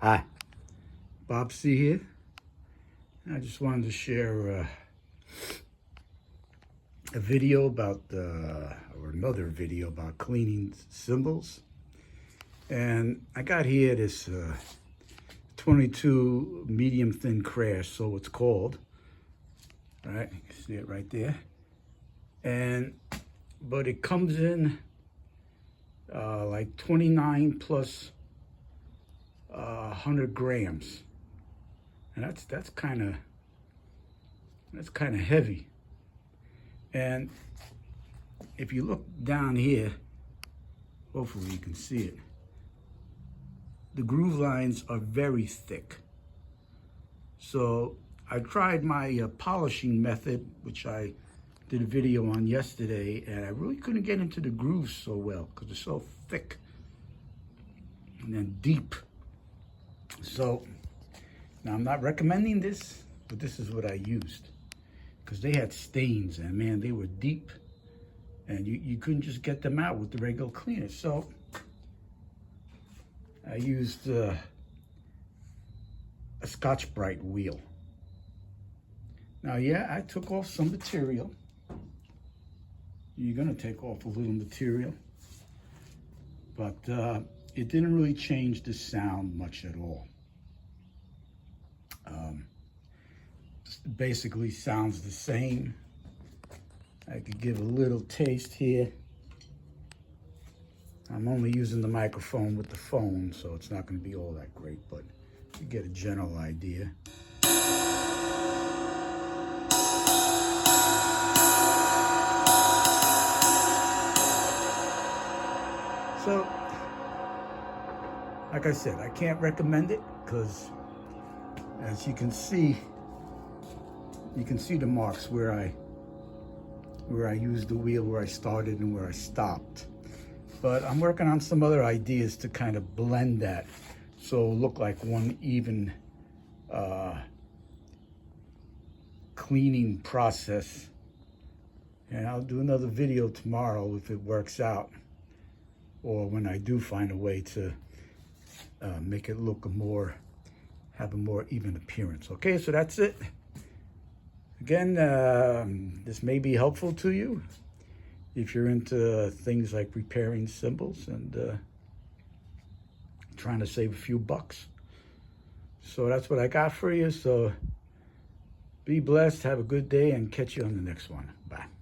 Hi, Bob C here. I just wanted to share a video about, or another video about cleaning cymbals. And I got here this 22 medium thin crash, so it's called. Right, you can see it right there. But it comes in like 29 plus 100 grams, and that's kind of heavy. And if you look down here, hopefully you can see it, the groove lines are very thick. So I tried my polishing method, which I did a video on yesterday, and I really couldn't get into the grooves so well because they're so thick and then deep. So now I'm not recommending this, but this is what I used because they had stains, and man, they were deep, and you couldn't just get them out with the regular cleaner. So I used a Scotch Brite wheel. Now, yeah, I took off some material. You're gonna take off a little material, but it didn't really change the sound much at all. Basically sounds the same. I could give a little taste here. I'm only using the microphone with the phone, so it's not going to be all that great, but you get a general idea. So, like I said, I can't recommend it because, as you can see the marks where I used the wheel, where I started and where I stopped. But I'm working on some other ideas to kind of blend that so it'll look like one even cleaning process. And I'll do another video tomorrow if it works out, or when I do find a way to make it look have a more even appearance. Okay, so that's it. Again, this may be helpful to you if you're into things like repairing cymbals and trying to save a few bucks. So that's what I got for you. So be blessed, have a good day, and catch you on the next one. Bye.